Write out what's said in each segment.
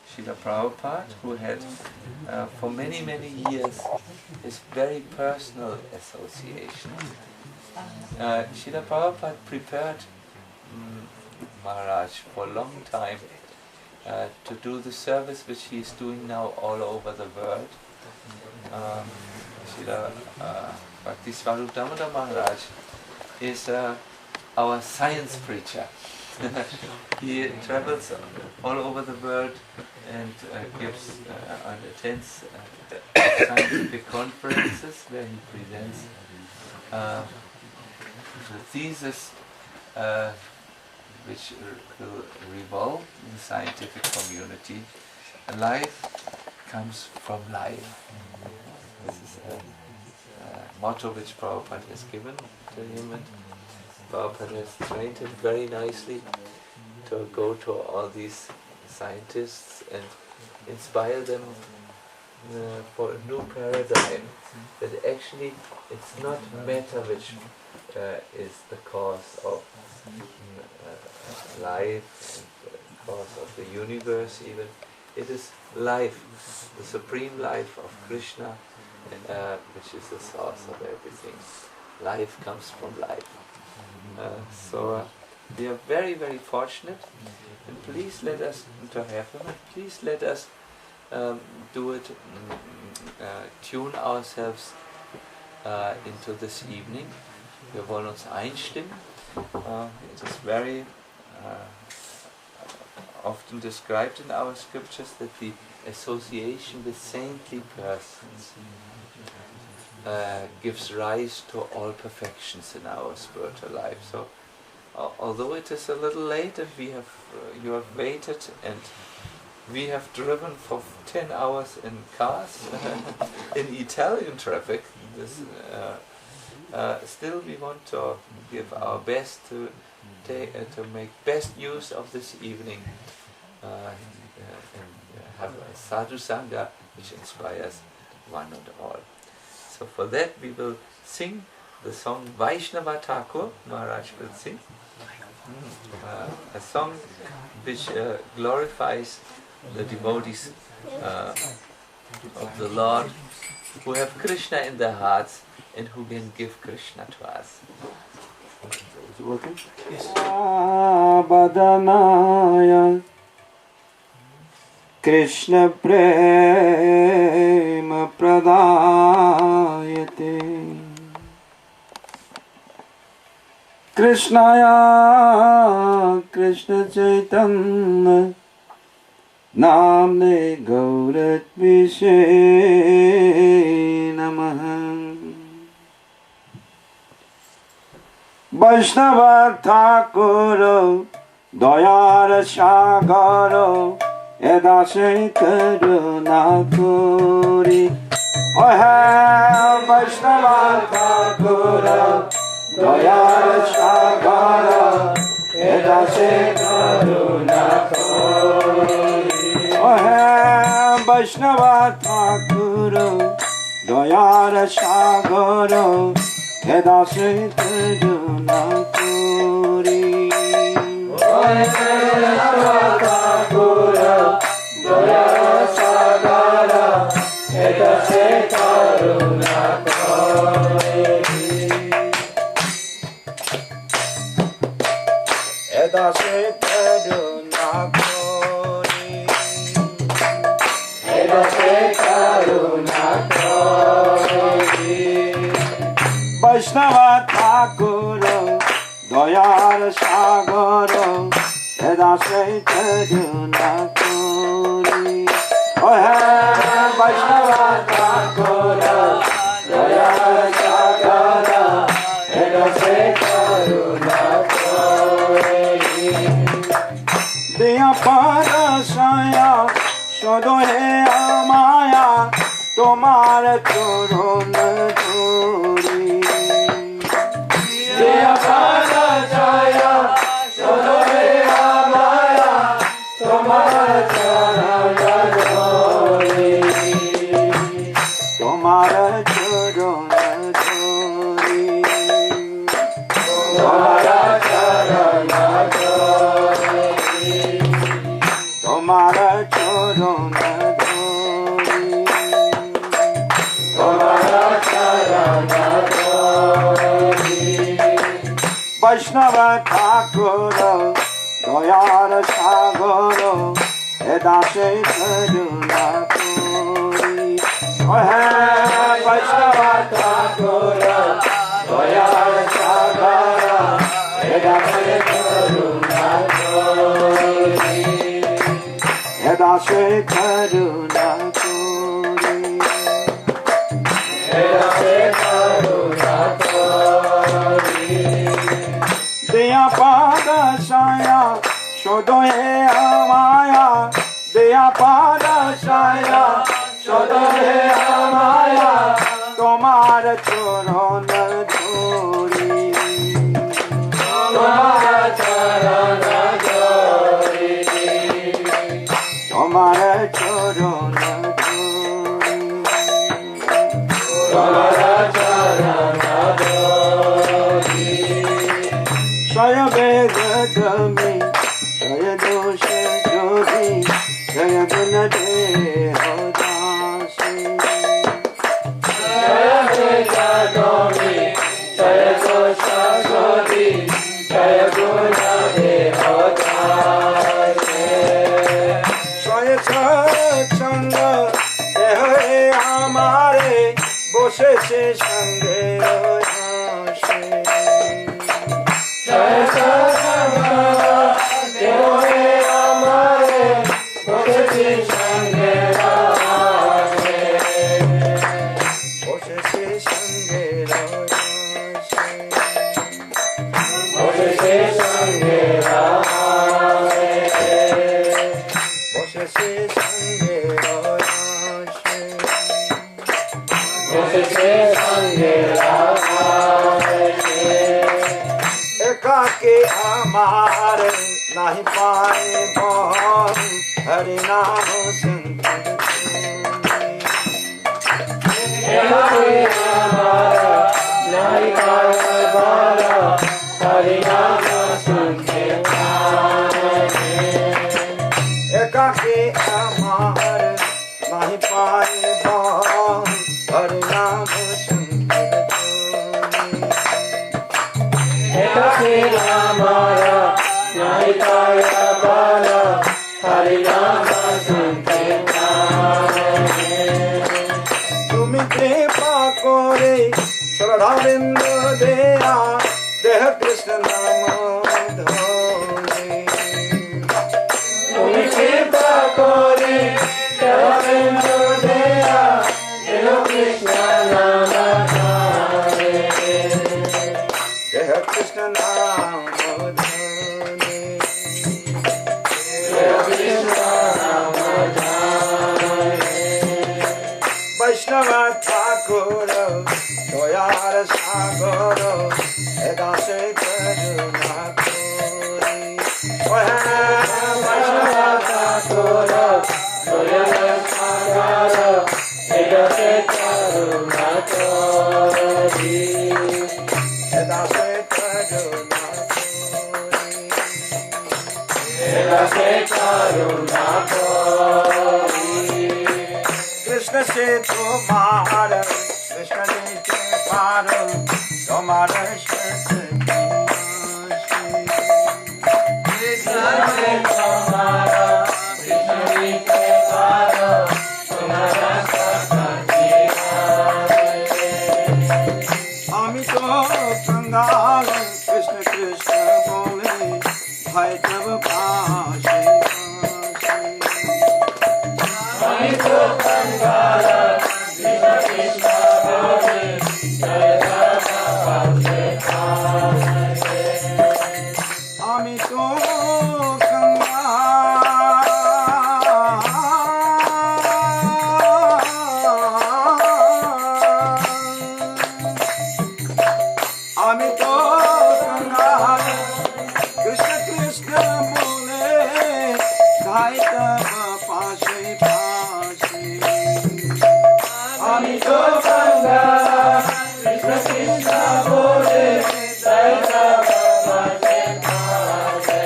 Srila Prabhupada, who had for many, many years his very personal association. Srila Prabhupada prepared Maharaj for a long time to do the service which he is doing now all over the world. Srila Bhaktisvarupa Damodara Maharaj is our science preacher. He travels all over the world and gives and attends scientific conferences where he presents the thesis which will revolve in the scientific community. Life comes from life. This is a motto which Prabhupada has given to him, and Prabhupada has trained him very nicely to go to all these scientists and inspire them for a new paradigm, that actually it's not matter which is the cause of life, and the cause of the universe even. It is life, the supreme life of Krishna, which is the source of everything. Life comes from life. So we are very, very fortunate, and please let us to have him, and please let us do it, tune ourselves into this evening. Wir wollen uns einstimmen. It is very often described in our scriptures that the association with saintly persons gives rise to all perfections in our spiritual life. So, although it is a little late and you have waited and we have driven for 10 hours in cars in Italian traffic, still we want to give our best to make best use of this evening and have a sadhu sangha which inspires one and all. So for that we will sing the song Vaishnava Thakur. Maharaj will sing a song which glorifies the devotees of the Lord who have Krishna in their hearts and who can give Krishna to us. Is it working? Yes. Badanaya Krishna Prema Pradayate Krishnaya Krishna Chaitanya Namne Gaurat Vishe Namaha Vaishnava Thakur Dayara Shagara Edase Karuna Kuri Vaishnava Thakur Dayara Shagara Edase Karuna Kuri Vaishnava Thakur Dayara Shagara Edase Karuna Kuri Vaishnava Thakur Dayara Shagara Edase Karuna Kuri Edase Karuna Kuri Edase Karuna Kuri Vaishnava Thakur Dayara Shagara Edase Karuna Kuri Vaishnava Thakur Dayara Shagara Edase Karuna Kuri Diya Parasaya Shodohe Amaya Tomar Chorun Chori Diya Parasaya Shodohe Amaya Tomar Chorun Chori Tomar Chorun Chori Tomar Chorun Chori Tomar Chorun চরণ ধরি তোমার চরণ ধরি বৈষ্ণব ঠাকুর দয়ার সাগর এ দাসে করুণা করি হে বৈষ্ণব ঠাকুর দয়ার সাগর এ দাসে করুণা করি এ দাসে করুণা করি এ দাসে করুণা করি দেয়া পাদা ছায়া সদয়ে আমায়া দেয়া পাদা ছায়া সদয়ে আমায়া তোমার চরণ ধরি তোমার চরণ ধরি তোমার চরণ ধরি তোমার চরণ ধরি জয় বেদ গমি জয় দোষ যোগী জয় গুণ দেহ দাসী জয় বেদ গমি জয় দোষ যোগী জয় গুণ দেহ দাসী জয় সৎসঙ্গ দেহ আমারে বসেছে সঙ্গে আসে জয় সৎসঙ্গ দেহ আমারে বসেছে সঙ্গে আসে বসেছে সঙ্গে আসে বসেছে সঙ্গে আসে বসেছে সঙ্গে আসে বসেছে সঙ্গে আসে একাকে আমার নাহি পায় বল হরি নাম সংকীর্তনে একাকে আমার নাহি পায় বল হরি নাম সংকীর্তনে একাকে আমার নাহি পায় বল হরি নাম একাকে আমার নাহি পায় বল হরি নাম সংকীর্তনে তুমি কৃপা করে শ্রদ্ধাবৃন্দ দেয়া দেহ কৃষ্ণ নাম ধরে তুমি কৃপা করে শ্রদ্ধাবৃন্দ দেয়া দেহ কৃষ্ণ নাম ধরে দেহ কৃষ্ণ নাম ধরে দেহ কৃষ্ণ নাম ধরে বৈষ্ণব ঠাকুর দয়ার সাগর এ দাসে করুণা করি বৈষ্ণব ঠাকুর দয়ার সাগর এ দাসে করুণা করি এ দাসে করুণা করি এ দাসে করুণা করি কৃষ্ণ সে তোমার কৃষ্ণ সে পার তোমার শক্তি কৃষ্ণ সে তোমার কৃষ্ণ সে পার তোমার শক্তি আমি তো कंगाल কৃষ্ণ কৃষ্ণ বলে ভাই তব পাশে আমি তো कंगाल কৃষ্ণ কৃষ্ণ বলে ভাই তব পাশে আমি তো আমি তো कंगाल কৃষ্ণ কৃষ্ণ বলে ভাই তব পাশে পাশে আমি তো कंगाल কৃষ্ণ কৃষ্ণ বলে ভাই তব পাশে পাশে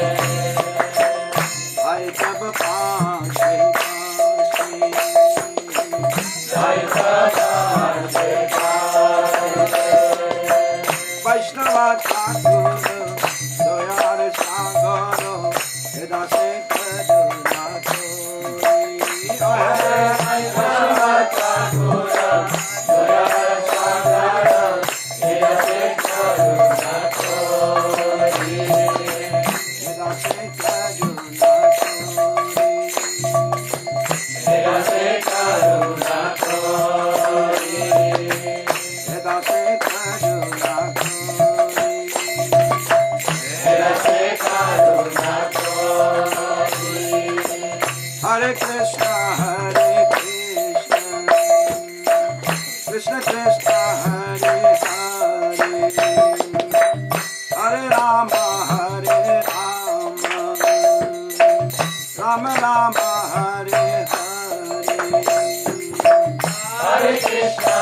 ভাই তব পাশে পাশে Hare Krishna, Krishna Krishna, Hare Hare, Hare Rama, Rama Rama, Hare Hare. Hare Krishna,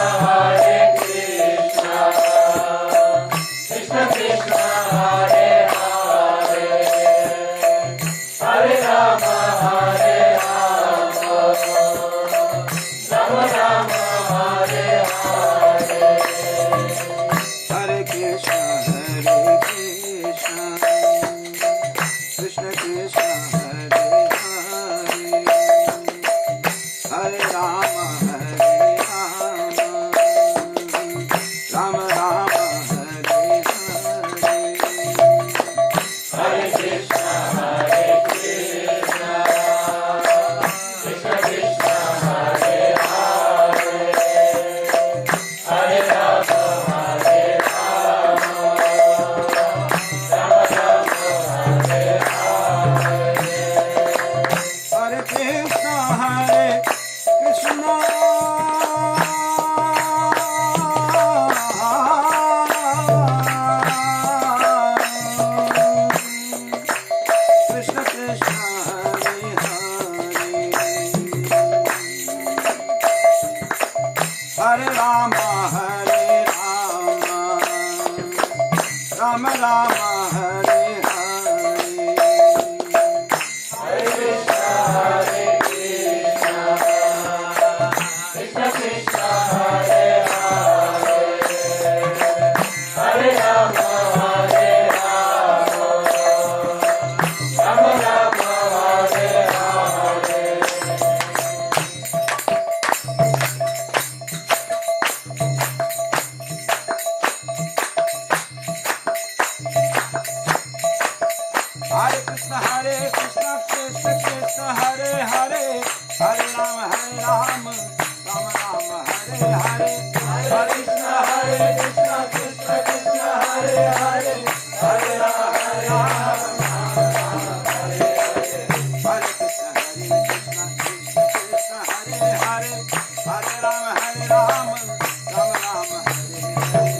Krishna Krishna, Hare Hare, Hare Rama, Rama Rama, Hare Hare. Hare Krishna, Krishna Krishna, Hare Hare, Hare Rama, Rama Rama, Hare Hare. Hare Krishna, Krishna Krishna, Hare Hare, Hare Rama, Rama Rama, Hare Hare. Hare Krishna, Krishna Krishna, Hare Hare, Hare Rama, Rama Rama, Hare Hare. Hare Krishna, Krishna Krishna, Hare Hare, Hare Rama, Rama Rama, Hare Hare. Hare Krishna, Krishna Krishna, Hare Hare, Hare Rama, Rama Rama, Hare Hare. Hare Krishna, Krishna Krishna, Hare Hare, Hare Rama, Hare Krishna, Krishna Krishna, Hare Hare, Hare Rama, Rama Rama, Hare Hare.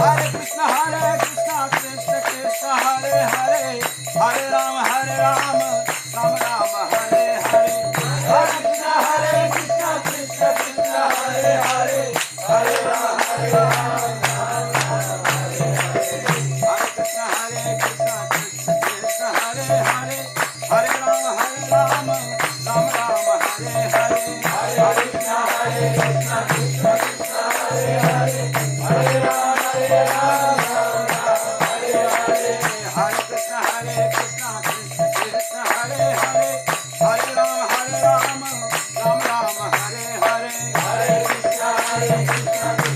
Hare Krishna, Krishna Krishna, Hare Hare, Hare Rama, Rama Rama, Hare Hare. Hare Krishna, Krishna Krishna, Hare Hare, Hare Rama, Hare Krishna, Krishna Krishna, Hare Hare, Hare Rama, Rama Rama, Hare Hare. Hare Krishna, Krishna Krishna, Hare Hare, Hare Rama, Hare Krishna, Krishna Krishna, Hare Hare, Hare Rama, Rama Rama, Hare Hare. Hare Krishna, Krishna Krishna, Hare Hare, Hare Rama, Hare Krishna, Krishna Krishna, Hare Hare, Hare Rama, Rama Rama, Hare Hare. Hare Krishna,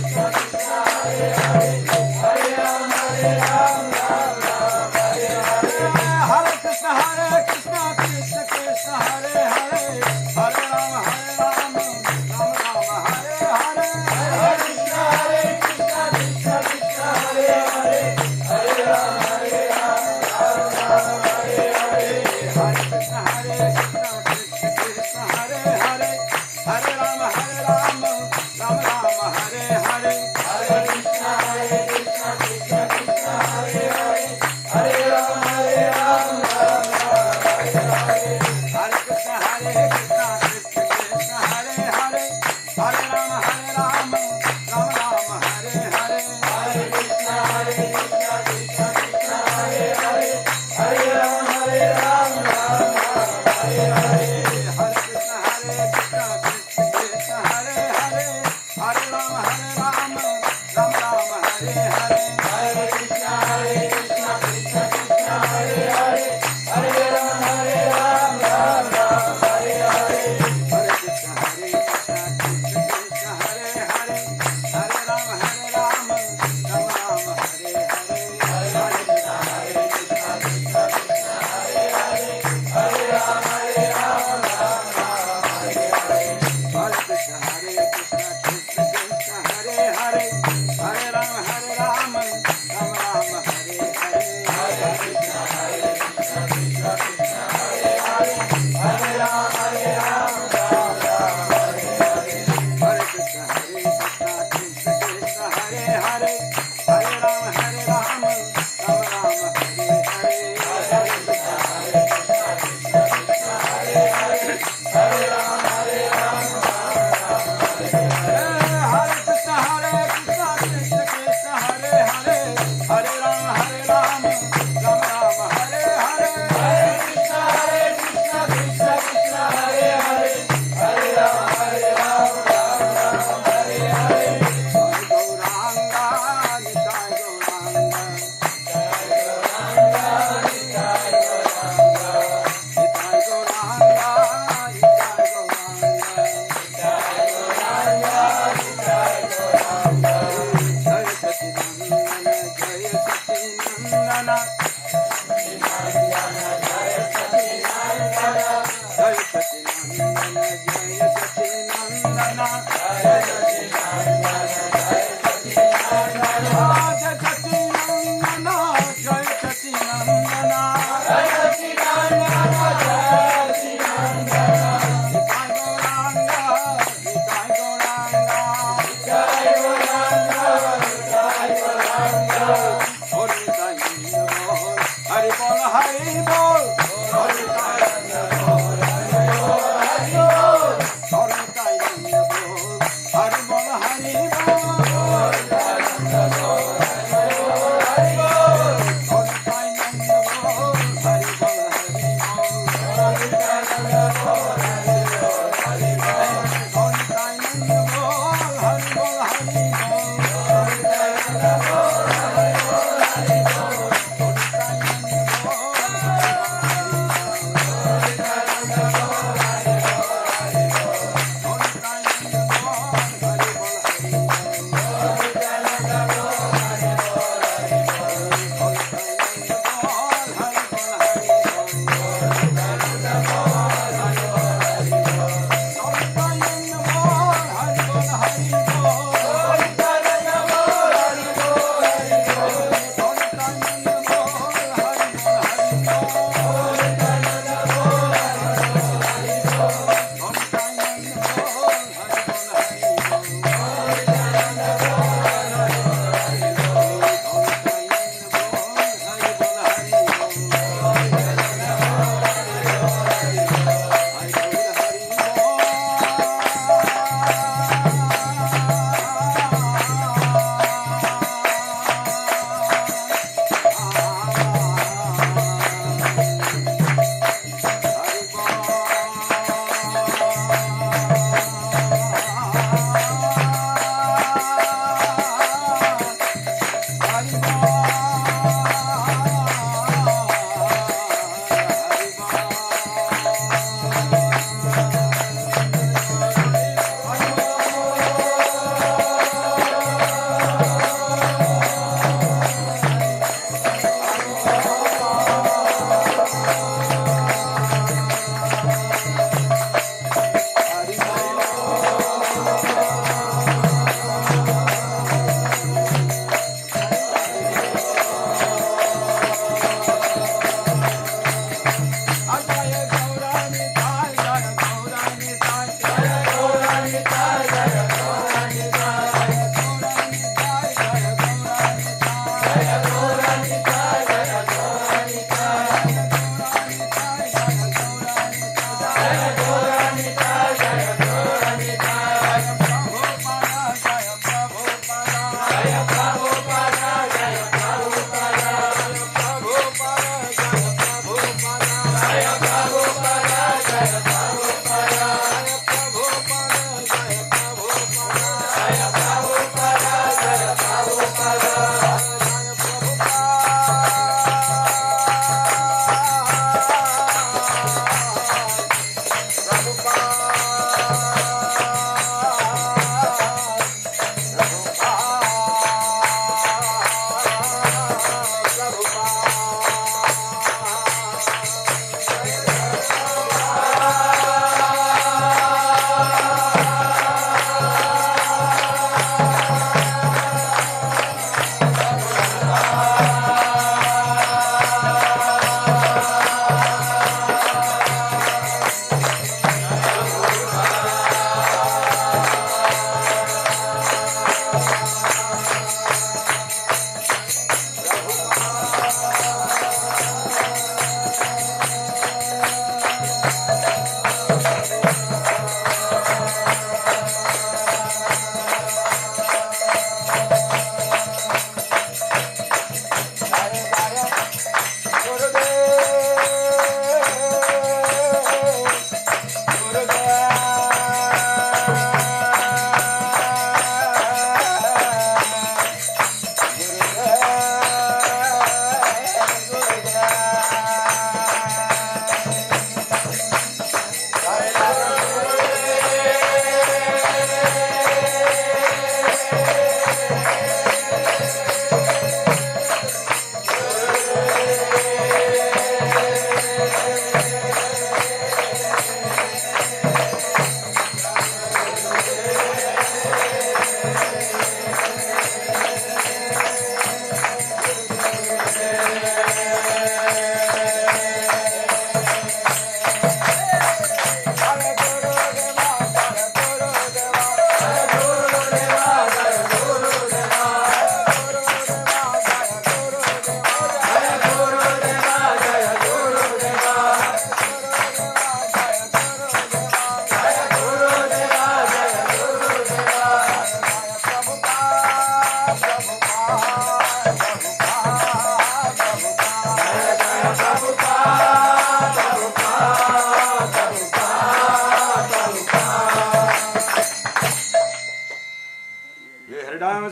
Krishna Krishna, Hare Hare, Hare Rama, Hare Krishna, Krishna Krishna, Hare Hare, Hare Rama, Rama Rama, Hare Hare. Hare Krishna, Krishna Krishna, Hare Hare, Hare Rama, Hare Krishna, Krishna Krishna, Hare Hare, Hare Rama, Rama Rama, Hare Hare. Hare Krishna, Krishna Krishna, Hare Hare, Hare Rama, Hare Krishna, Krishna Krishna, Hare Hare, Hare Rama, Rama Rama, Hare Hare. Hare Krishna, Krishna Krishna, Hare Hare, Hare Rama, Hare Hare. Hare Krishna, Krishna Krishna, Hare Hare, Hare Rama, Rama Rama, Hare Hare. Hare Krishna, Krishna Krishna, Hare Hare, Hare Rama, Hare Hare. Hare Krishna, Krishna Krishna, Hare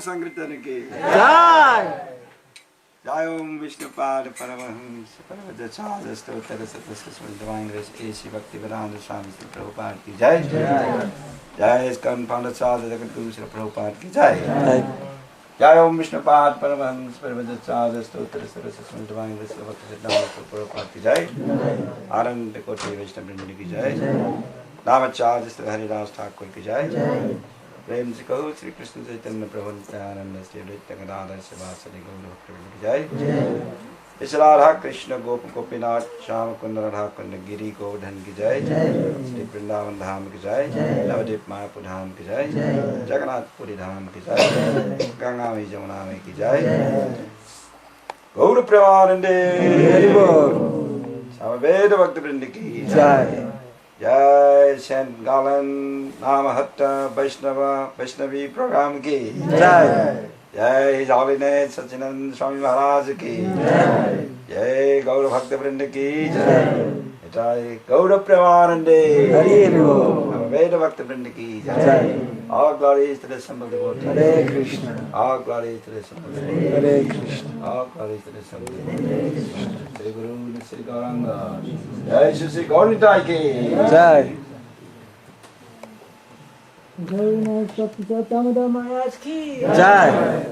संकीर्तन की जय। जय ओम विष्णुपाद परमहंस परमदचार्य स्तोत्र सतस्वं divine grace AC Bhaktivedanta स्वामी श्री प्रभुपाद की जय। जय स्कंद founder Jagat Guru Shri Prabhupada की जय। जय ओम विष्णुपाद परमहंस परमदचार्य स्तोत्र सतस्वं डिवाइन ग्रेस भक्तिवेदांत श्री प्रभुपाद की जय। आनंद कोटि वैष्णव वृंद की जय। रामाचार्य श्री हरिदास ठाकुर की जय। प्रेम से कहो श्री कृष्ण चैतन्य प्रभु नित्यानंद श्री अद्वैत गदाधर शिवासदि गौर भक्तवृंद की जय। इस राधा कृष्ण गोप गोपीनाथ श्याम कुंद राधा कुंद गिरी गोवर्धन की जय। श्री वृंदावन धाम की जय। नवद्वीप मायापुर धाम की जय। जगन्नाथपुरी धाम की जय। गंगा में जमुना में की जय। गौर प्रेमानंदे समवेद भक्तवृंद की जय। जय सेंट गालन नामहट्टा वैष्णवी प्रोग्राम की जय। जय हिज हॉलीनेस सच्चिदानंद स्वामी महाराज की जय। जय गौर भक्त वृंद की जय। जय गौर प्रेमानंदे वेद भक्त वृंद की जय। All glory to the Son of the Lord. Hare Krishna All glory to the Son of the Lord. Hare Krishna All glory to the Son of the Lord. Shri Guru Shri Gauranga. Jai Shri Gauranga की जय। गौरनाथ सत्य दामोदर महाराज की जय।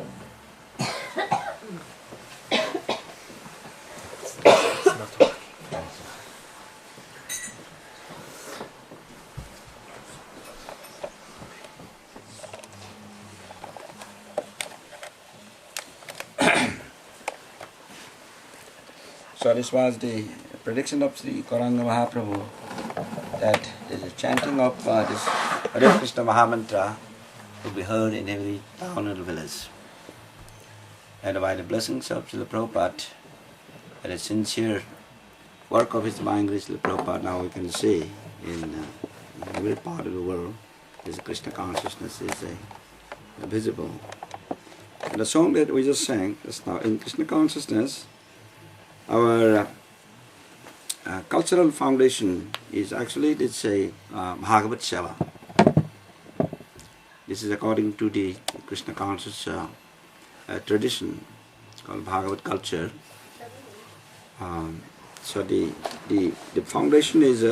So this was the prediction of Sri Gauranga Mahaprabhu, that the chanting of this Hare Krishna Mahamantra will be heard in every town and village. And by the blessings of Srila Prabhupada, and a sincere work of His Divine Grace Srila Prabhupada, now we can see in every part of the world, this Krishna consciousness is visible. And the song that we just sang just now, in Krishna consciousness, our cultural foundation is actually, let's say, Bhagavat Seva. This is according to the Krishna conscious tradition. It's called Bhagavad culture. So the foundation is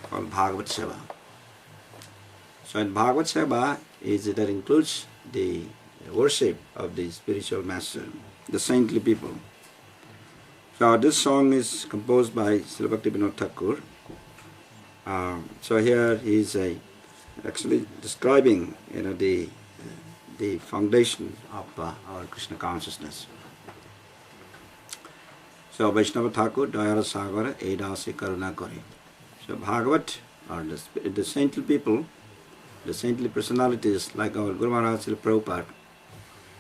called Bhagavad Seva. So in Bhagavad Seva that includes the worship of the spiritual master, the saintly people. So this song is composed by Srila Bhaktivinoda Thakur. So here he is actually describing the foundation of our Krishna consciousness. So Vaishnava Thakur, Dayara Sagara, Edasi Karuna Kori. So Bhagavat, or the saintly people, the saintly personalities like our Guru Maharaja Srila Prabhupada,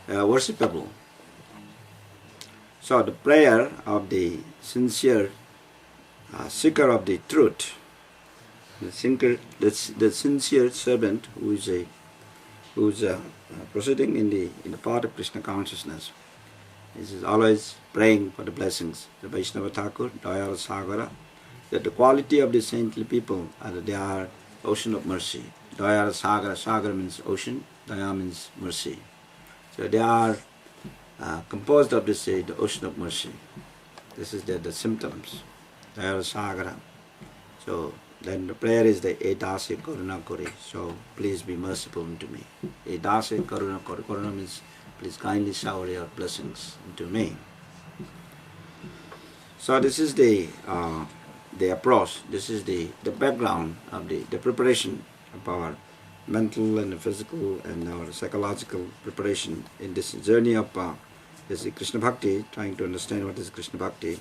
worshipable. So the prayer of the sincere seeker of the truth, the sincere servant who is proceeding in the path of Krishna consciousness, is always praying for the blessings. The Vaishnava Thakur, Dayala Sagara, that the quality of the saintly people they are ocean of mercy. Dayala Sagara, Sagara means ocean, Daya means mercy. So they are composed of this the ocean of mercy. This is the symptoms. Dayala Sagara. So then the prayer is the Edasi Karuna Kori. So please be merciful unto me. Edasi Karuna Kori. Karuna means please kindly shower your blessings into me. So this is the approach. This is the background of the preparation of our mental and physical and our psychological preparation in this journey of this Krishna Bhakti, trying to understand what is Krishna Bhakti.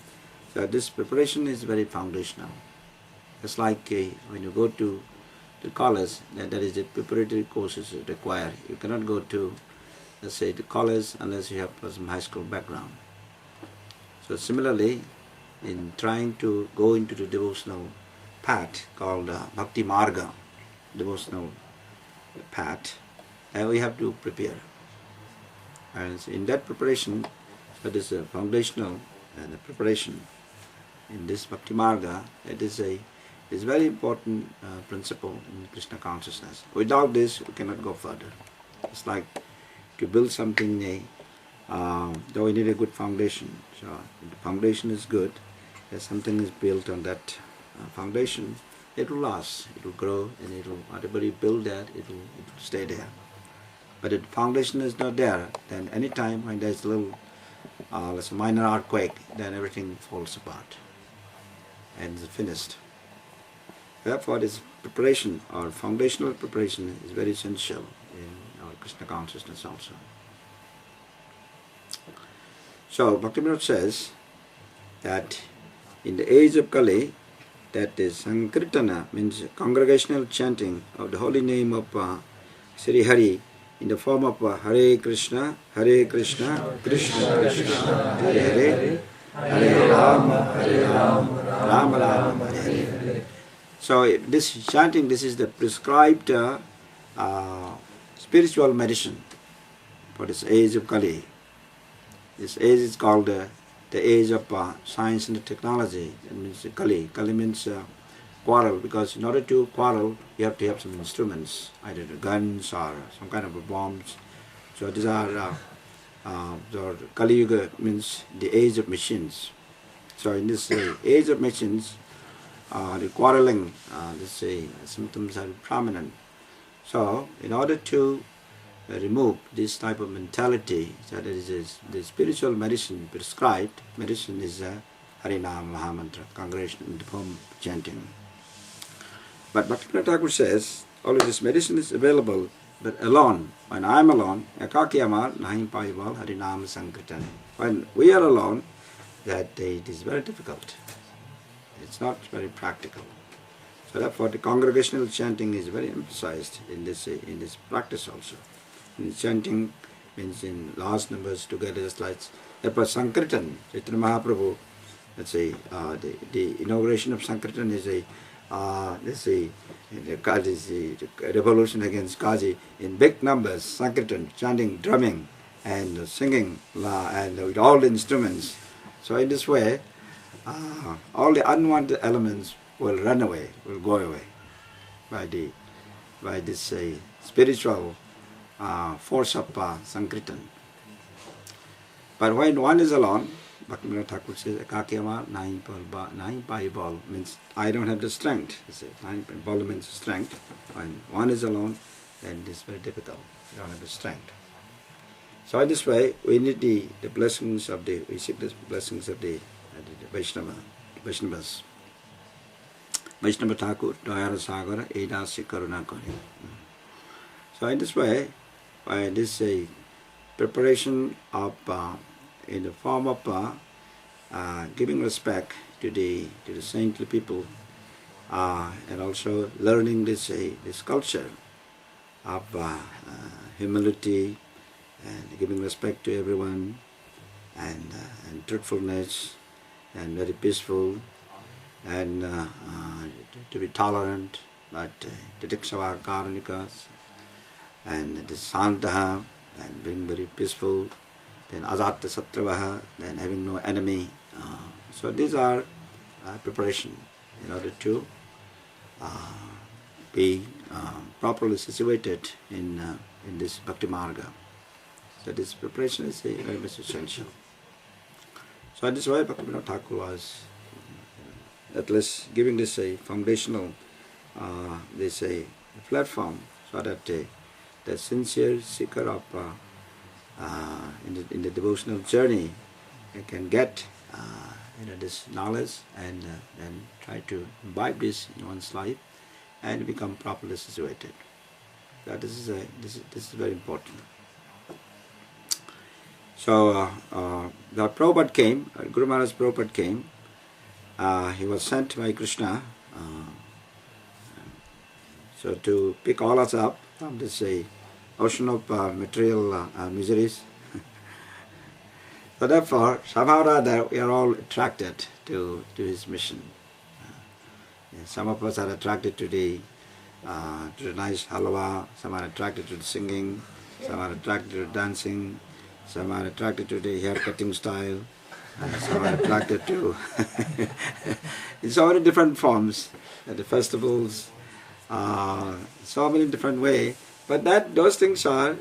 So this preparation is very foundational. It's like when you go to college, there is a preparatory courses required. You cannot go to, let's say, the college unless you have some high school background. So similarly, in trying to go into the devotional path called Bhakti Marga, devotional path, we have to prepare. And in that preparation, that is a foundational preparation. In this Bhakti Marga, it is a very important principle in Krishna consciousness. Without this, we cannot go further. It's like to build something, though we need a good foundation. So if the foundation is good, if something is built on that foundation, it will last, it will grow, and whatever you build that, it will stay there. But if the foundation is not there, then any time when there is a little, let's say, minor earthquake, then everything falls apart and is finished. Therefore, this preparation or foundational preparation is very essential in our Krishna consciousness also. So Bhaktivinoda says that in the age of Kali, that is Sankirtana, means congregational chanting of the holy name of Sri Hari in the form of Hare Krishna, Krishna Krishna, Hare Hare, Hare Rama, Rama Rama, Hare Hare. So this chanting, this is the prescribed spiritual medicine for this age of Kali. This age is called the age of science and technology. It means Kali. Kali means quarrel, because in order to quarrel, you have to have some instruments, either the guns or some kind of bombs. So these are Kali Yuga means the age of machines. So in this age of machines, the quarreling, let's say, symptoms are prominent. So in order to remove this type of mentality, so that is the spiritual medicine, prescribed medicine is Harinam Mahamantra, congregation in the form of chanting. But Bhaktivinoda Thakur says, all of this medicine is available, but alone, when I am alone, Ekaki Amar Nahim Paival Harinam Sankirtan. When we are alone, that it is very difficult. It's not very practical. So therefore the congregational chanting is very emphasized in this practice also. In chanting means in large numbers together, just like therefore Sankirtan, Chaitanya Mahaprabhu, let's say the inauguration of Sankirtan is the revolution against Kaji in big numbers, Sankirtan, chanting, drumming and singing and with all the instruments. So in this way, all the unwanted elements will run away, will go away by this spiritual force of Sankirtan. But when one is alone, Bhaktivinoda Thakur says, Kakiyama nahi pai bol, means I don't have the strength. He says, bol means strength. When one is alone, then it is very difficult. You don't have the strength. So in this way, we need the blessings of we seek the blessings of the Vaishnavas. Vaishnava Thakur, Dayara Sagara, Edasi Karuna Kari. So in this way, by this preparation of, in the form of giving respect to the saintly people, and also learning this culture of humility, and giving respect to everyone, and truthfulness, and very peaceful, and to be tolerant, but Titiksava Karanikas, and the Santaha, and being very peaceful, then Ajatta Satravaha, then having no enemy. So these are preparation in order to be properly situated in this Bhakti Marga. So this preparation is very much essential. So this way Bhaktivinoda Thakur was at least giving this foundational platform, so that the sincere seeker of in the devotional journey can get this knowledge, and try to imbibe this in one's life and become properly situated. So this is very important. So the Prabhupada came, Guru Maharaj Prabhupada came. He was sent by Krishna so to pick all us up from this ocean of material miseries. So therefore, somehow or other, we are all attracted to his mission. Some of us are attracted to the nice halwa, some are attracted to the singing, some are attracted to dancing, some are attracted to the hair cutting style, some are attracted to in so many different forms, the festivals, so many different ways. But those things are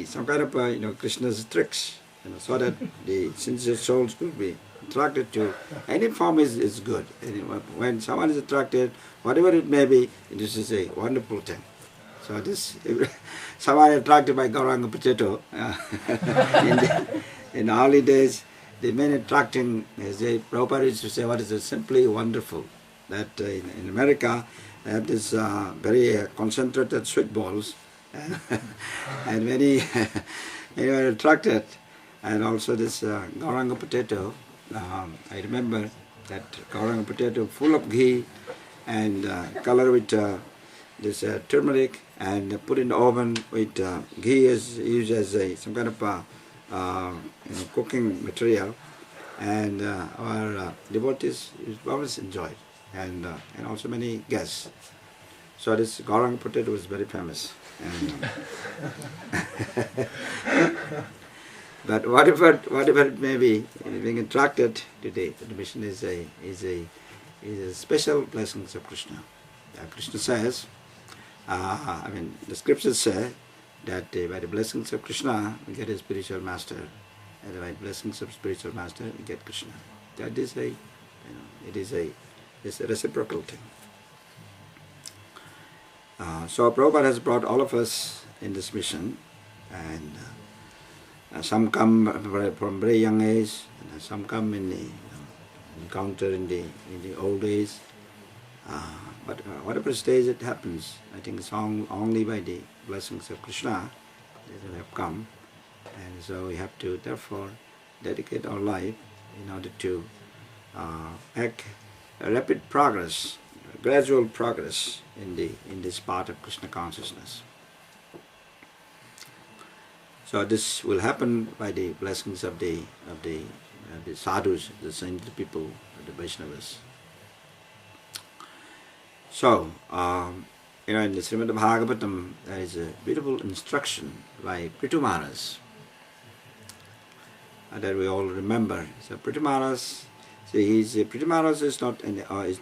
some kind of Krishna's tricks, so that the sincere souls could be attracted to any form is good. When someone is attracted, whatever it may be, this is a wonderful thing. So someone attracted by Gauranga potato in the early days, the main attracting, as Prabhupada used to say, what is it? Simply wonderful. That in America, they have this very concentrated sweet balls, and many are attracted. And also this Gauranga potato, I remember that Gauranga potato full of ghee and color with this turmeric, and put in the oven with ghee is used as some kind of cooking material, and our devotees always enjoyed, and also many guests. So this Gauranga potato was very famous. And but whatever it may be, being attracted to the mission is a special blessings of Krishna. Krishna says, the scriptures say that by the blessings of Krishna we get a spiritual master, and by the blessings of spiritual master we get Krishna. That is it's a reciprocal thing. So Prabhupada has brought all of us in this mission, and some come from very young age, and some come in the encounter in the old days. But whatever stage it happens, I think it's only by the blessings of Krishna that they have come, and so we have to therefore dedicate our life in order to make a rapid progress, gradual progress in this part of Krishna consciousness. So this will happen by the blessings of the sadhus, the saintly people, the Vaishnavas. So, in the Srimad Bhagavatam, there is a beautiful instruction by Prithu Maharaj that we all remember. So Prithu Maharaj, Prithu Maharaj is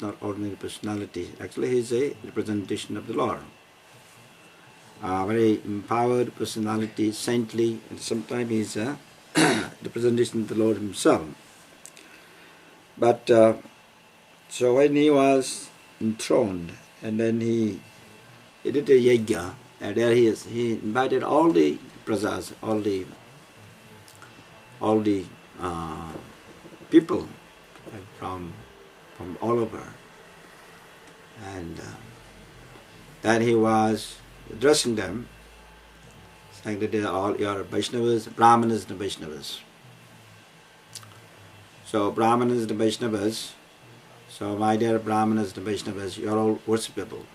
not ordinary personality. Actually, he is a representation of the Lord. very empowered personality, saintly, and sometimes he's a representation of the Lord himself. But so when he was enthroned, and then he did a yajna, and there he is. He invited all the prajas, all the people from all over, and then he was addressing them, saying that they are all your Vaishnavas, Brahmanas and Vaishnavas. So Brahmanas and Vaishnavas, so my dear Brahmanas and Vaishnavas, you are all worshipable.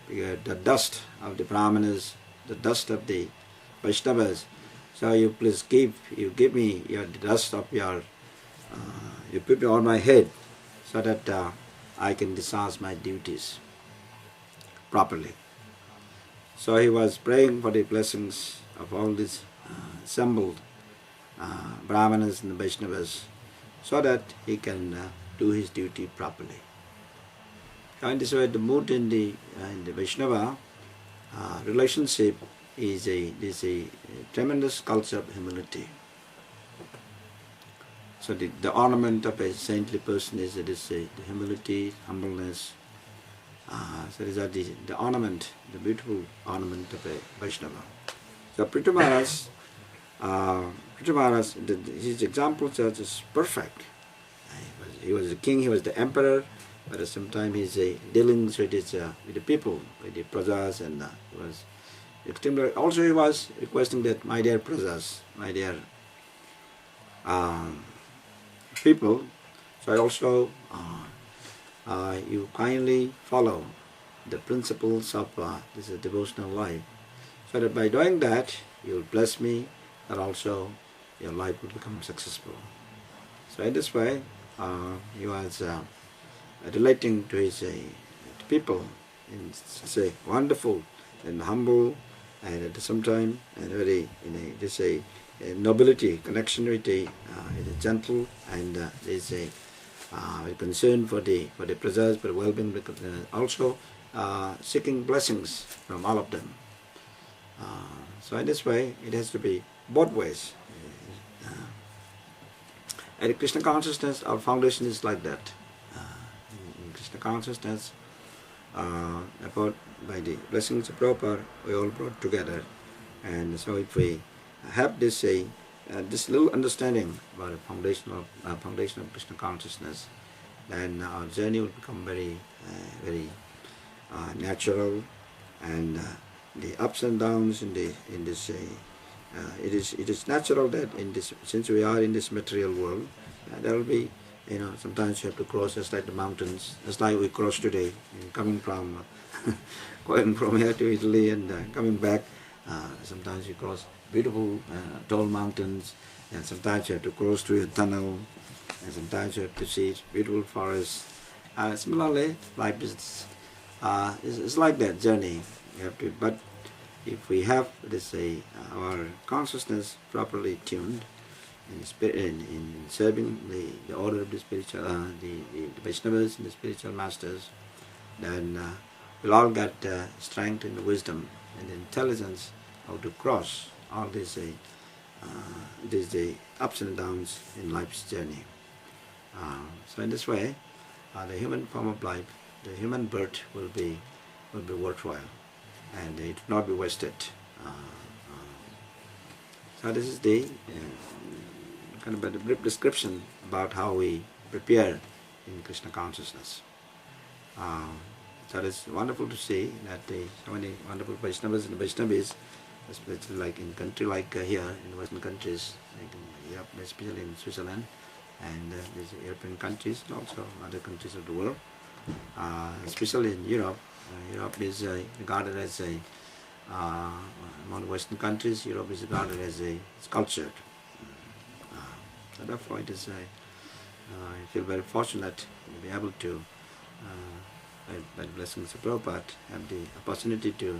Because the dust of the Brahmanas, the dust of the Vaishnavas, so you please give me the dust of your, you put me on my head, so that I can discharge my duties properly. So he was praying for the blessings of all these assembled Brahmanas and Vaishnavas, so that he can do his duty properly. And this way, the mood in the Vaishnava relationship is a tremendous culture of humility. So the ornament of a saintly person is the humility, humbleness. So these are the ornament, the beautiful ornament of a Vaishnava. So Prithu Maharaj, his examples are just perfect. He was the king, he was the emperor, but at the same time he's dealings with the people, with the prajas, and he was extremely. Also he was requesting that, my dear prajas, my dear people, so I also you kindly follow the principles of this devotional life, so that by doing that you will bless me, and also your life will become successful. So in this way he was relating to his people in such a wonderful and humble, and at the same time very nobility connection with the gentle, and there's a concern for the prajas, for the well-being, also seeking blessings from all of them. So in this way it has to be both ways. And Krishna consciousness, our foundation is like that. In Krishna consciousness, about by the blessings of Prabhupada, we all brought together. And so if we have this little understanding about the foundation of Krishna consciousness, then our journey will become very natural, and the ups and downs in this it is natural that since we are in this material world, there will be, sometimes you have to cross just like the mountains, just like we crossed today, coming from going from here to Italy and coming back. Sometimes you cross beautiful tall mountains, and sometimes you have to cross through a tunnel, and sometimes you have to see beautiful forests. Similarly, life is like that journey. You have to, but if we have our consciousness properly tuned in serving the order of the spiritual, the Vaishnavas and the spiritual masters, then we'll all get strength and wisdom and intelligence how to cross all these ups and downs in life's journey. So in this way, the human form of life, the human birth will be worthwhile, and it will not be wasted. So this is the kind of a brief description about how we prepare in Krishna consciousness. So it's wonderful to see that so many wonderful Vaishnavas and Vaishnavis, especially like in country like here in Western countries, like in Europe, especially in Switzerland, and these European countries, and also other countries of the world, especially in Europe. Europe is regarded as among Western countries, Europe is regarded as it's cultured. So therefore it is, I feel very fortunate to be able to, by the blessings of Prabhupada, have the opportunity to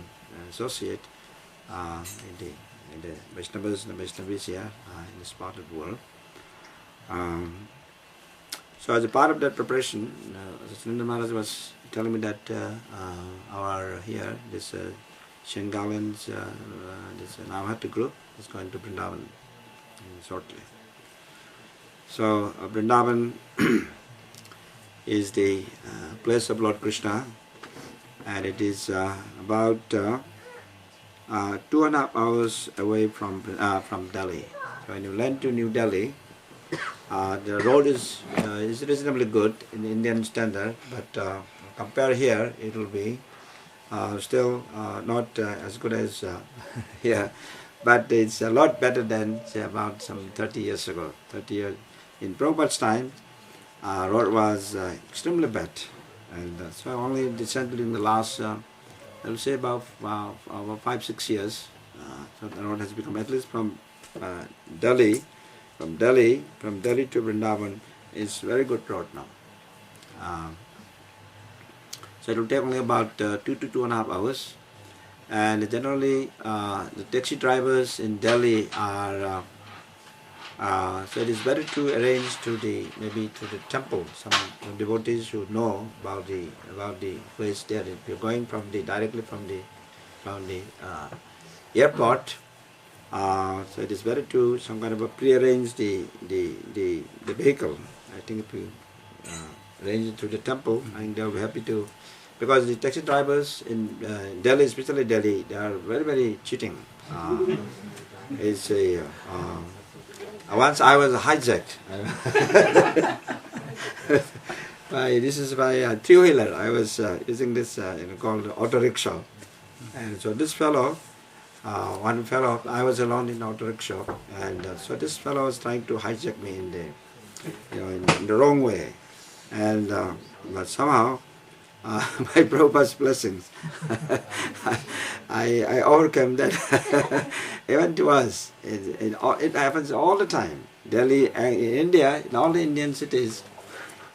associate in the Vaishnavas and the Vaishnavis here in this part of the world. So as a part of that preparation, Srila Maharaja was telling me that our here, this Shengalan's this Navahati group is going to Vrindavan shortly. So Vrindavan is the place of Lord Krishna, and it is about 2.5 hours away from Delhi. So when you land to New Delhi, the road is reasonably good in Indian standard, but compare here, it will be still not as good as here, but it's a lot better than say about some 30 years ago. 30 years in Prabhupada's time, road was extremely bad, and so only recently in the last, I will say about 5-6 years, so the road has become, at least from Delhi to Vrindavan is very good road now. So it will take only about 2 to 2.5 hours, and generally the taxi drivers in Delhi are so it is better to arrange to maybe to the temple. Some devotees should know about the place there. If you're going directly from the airport, so it is better to some kind of a pre-arrange the vehicle. I think if you arrange it to the temple, I think they'll be happy to, because the taxi drivers in Delhi, especially Delhi, they are very, very cheating. It's a once I was hijacked. This is by a three-wheeler. I was using this called auto rickshaw, and so this fellow, one fellow, I was alone in auto rickshaw, and so this fellow was trying to hijack me in the wrong way, and but somehow my Prabhupada's blessings, I overcome that. Even to us, it happens all the time. Delhi, in India, in all the Indian cities,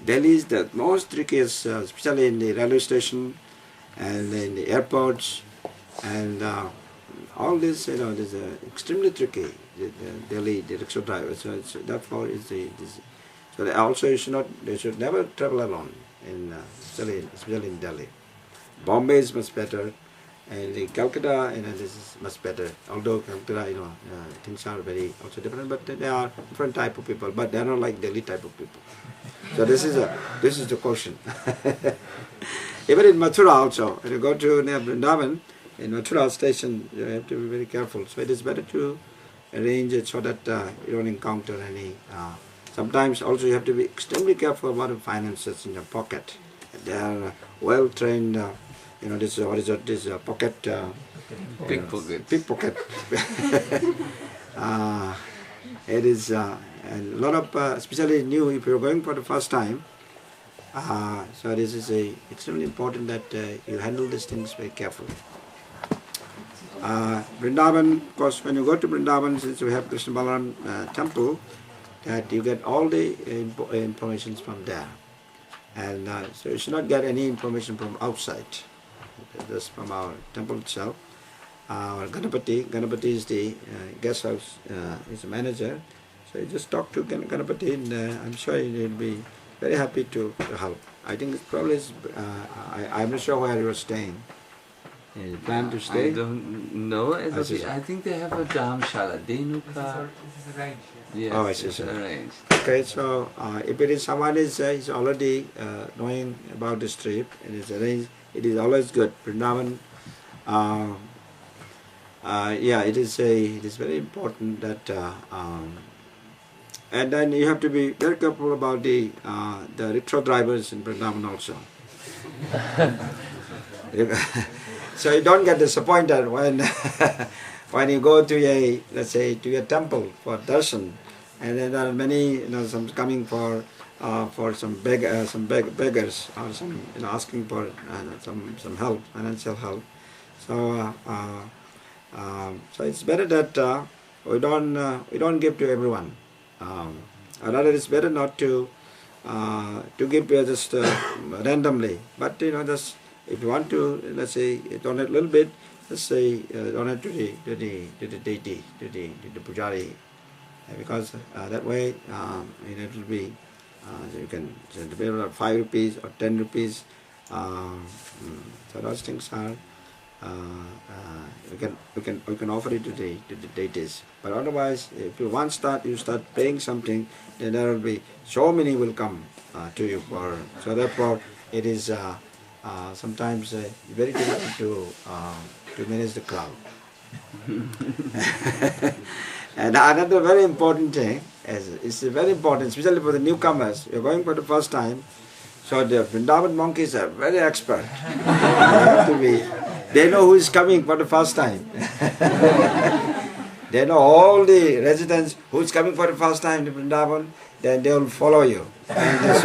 Delhi is the most trickiest, especially in the railway station and in the airports, and all this, is extremely tricky. The Delhi, the rickshaw drivers. So therefore, so they should never travel alone. Especially in Delhi. Bombay is much better, and the Calcutta, this is much better. Although Calcutta, things are very also different, but they are different type of people. But they are not like Delhi type of people. So this is the caution. Even in Mathura also, when you go to near Vrindavan, in Mathura station, you have to be very careful. So it is better to arrange it so that you don't encounter any. Sometimes also you have to be extremely careful about the finances in your pocket. They are well trained. This what is it? This pocket. Pickpocket. Pickpocket. It is and a lot of, especially new, if you're going for the first time. So this is extremely important that you handle these things very carefully. Vrindavan, of course, when you go to Vrindavan, since we have Krishna Balaram temple, that you get all the information from there, and so you should not get any information from outside, just from our temple itself. Our Ganapati is the guest house, is the manager, so you just talk to Ganapati, and I'm sure he'll be very happy to help. I think it probably is, I'm not sure where you are staying. You plan to stay? I don't know. I think they have a Dhamshala. Denuka. Yes, I see. it's arranged. Okay, so if it is someone is already knowing about this trip and it's arranged, it is always good. Vrindavan, it is very important that, and then you have to be very careful about the rickshaw drivers in Vrindavan also. So you don't get disappointed when when you go to let's say to a temple for darshan, and then there are many some coming for some beggars or some asking for some help, financial help. So so it's better that we don't give to everyone. Rather, it's better not to give just randomly, but just. If you want to, let's say, donate a little bit, let's say donate to the deity, to the pujari, because that way it will be you can pay about 5 rupees or 10 rupees. So those things are we can offer it to the deities. But otherwise, if you once you start paying something, then there will be so many will come to you. So therefore, it is sometimes very difficult to manage the crowd. And another very important thing is very important, especially for the newcomers. You're going for the first time, so the Vrindavan monkeys are very expert. They know who is coming for the first time. They know all the residents who is coming for the first time to Vrindavan, then they will follow you. And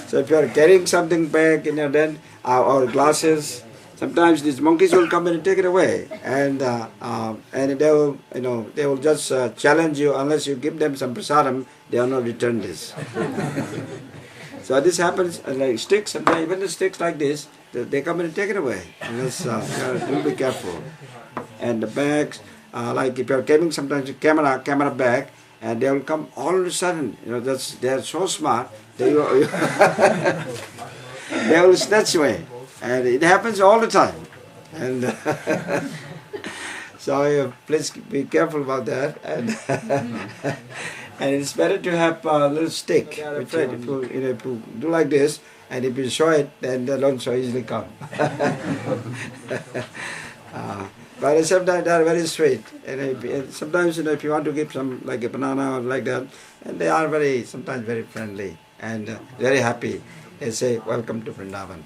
so if you are carrying something back in your den or glasses, sometimes these monkeys will come and take it away, and they will just challenge you. Unless you give them some prasadam, they will not return this. So this happens like sticks, and even the sticks like this, they come and take it away. Unless you'll be careful. And the bags, like if you are carrying sometimes a camera bag, and they will come all of a sudden. They are so smart. They will snatch away. And it happens all the time. And so please be careful about that. And it's better to have a little stick. If you do like this, and if you show it, then they don't so easily come. But at the same time, they are very sweet. And sometimes, if you want to give some, like a banana or like that, and they are sometimes very friendly and very happy. They say, "Welcome to Vrindavan."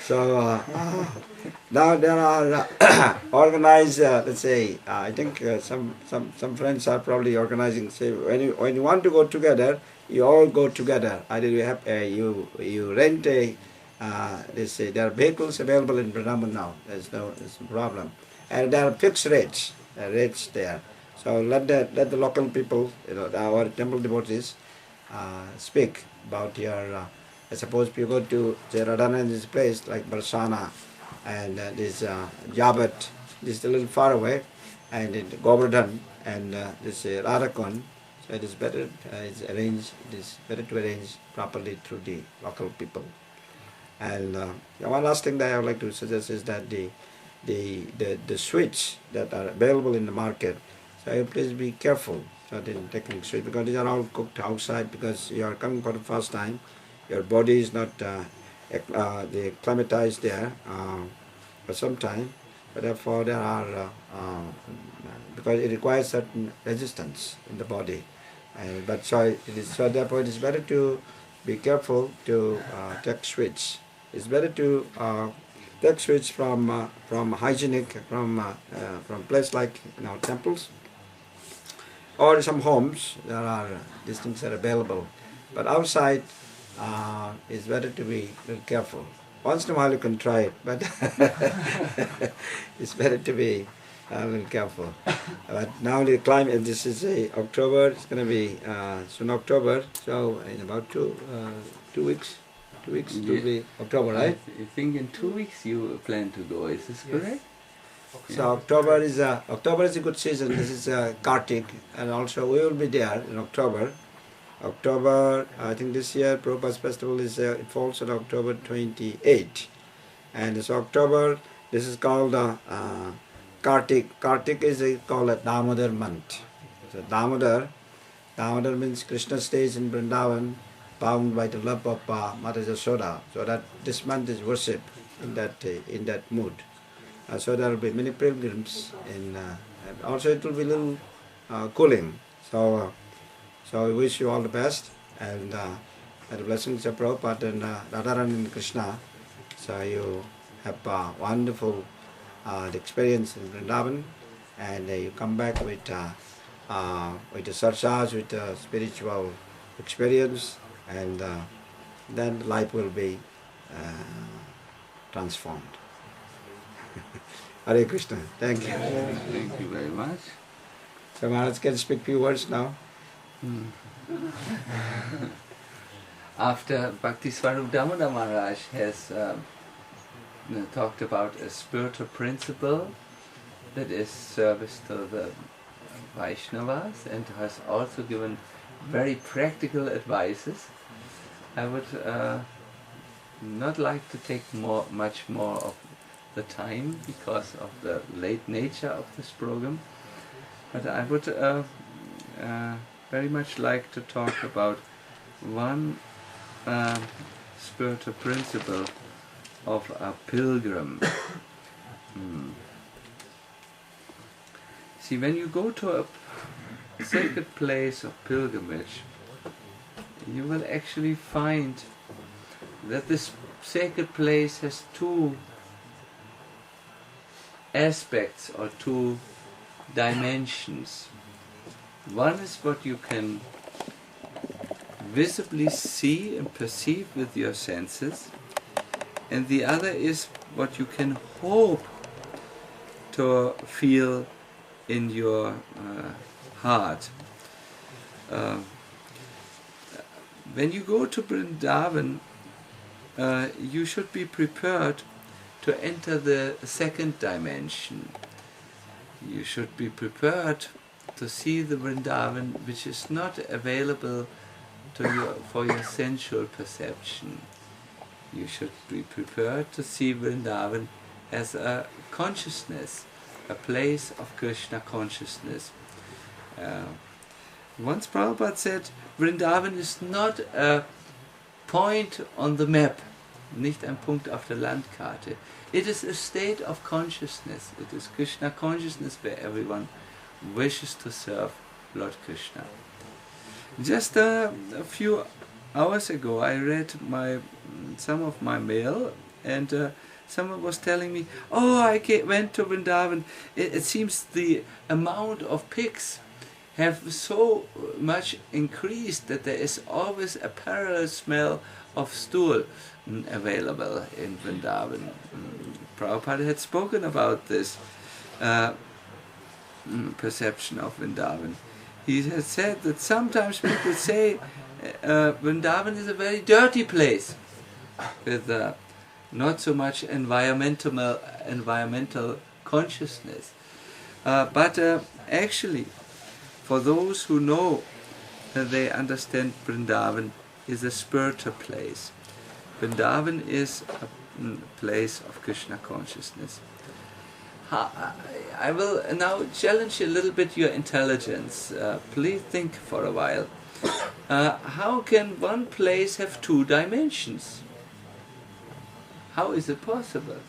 So now there are organized. Let's say, I think some friends are probably organizing. Say, when you want to go together, you all go together. Either you have you rent a. They say there are vehicles available in Vrindavan now. There's no problem, and there are fixed rates there. So let the local people, our temple devotees, speak about your. I suppose if you go to Radhananda's place like Barsana and this Jabat, this is a little far away, and in Govardhan and this Radhakon, so it is better. It is better to arrange properly through the local people. And one last thing that I would like to suggest is that the sweets that are available in the market. So please be careful in taking sweets, because these are all cooked outside, because you are coming for the first time. Your body is not acclimatized there for some time, but therefore there are because it requires certain resistance in the body, so therefore it is better to be careful to take sweets. It's better to take sweets from hygienic from place like temples or some homes. There are these things are available, but outside. It's better to be a little careful. Once in a while you can try it, but it's better to be a little careful. But now the climate, this is October, it's going to be soon October, so in about two weeks it will be October, right? I think in 2 weeks you plan to go, is this correct? So October is a good season. This is Kartik, and also we will be there in October. October, I think this year Prabhupada's festival is it falls on October 28, and so October, this is called Kartik. Kartik is called a Damodara month. So Damodara means Krishna stays in Vrindavan, bound by the love of Mother Yasoda. So that this month is worship in that mood. So there will be many pilgrims, and also it will be a little cooling. So we wish you all the best, and the blessings of Prabhupada and Radharani and Krishna. So you have a wonderful experience in Vrindavan, and you come back with the sarsas, with the spiritual experience, and then life will be transformed. Hare Krishna. Thank you. Thank you very much. So Maharaj can speak few words now. After Bhaktisvarupa Damodara Maharaj has talked about a spiritual principle that is service to the Vaishnavas, and has also given very practical advices, I would not like to take much more of the time because of the late nature of this program, but I would very much like to talk about one spiritual principle of a pilgrim. See, when you go to a sacred place of pilgrimage, you will actually find that this sacred place has two aspects or two dimensions. One is what you can visibly see and perceive with your senses, and the other is what you can hope to feel in your heart. When you go to Vrindavan, you should be prepared to enter the second dimension. You should be prepared to see the Vrindavan which is not available to for your sensual perception. You should be prepared to see Vrindavan as a consciousness, a place of Krishna consciousness. Once Prabhupada said, Vrindavan is not a point on the map, nicht ein Punkt auf der Landkarte. It is a state of consciousness. It is Krishna consciousness where everyone wishes to serve Lord Krishna. Just a few hours ago I read some of my mail, and someone was telling me, oh, I went to Vrindavan. It seems the amount of pigs have so much increased that there is always a parallel smell of stool available in Vrindavan. Prabhupada had spoken about this perception of Vrindavan. He has said that sometimes people say Vrindavan is a very dirty place with not so much environmental consciousness. But actually, for those who know that they understand Vrindavan is a spiritual place. Vrindavan is a place of Krishna consciousness. I will now challenge a little bit your intelligence. Please think for a while. How can one place have two dimensions? How is it possible?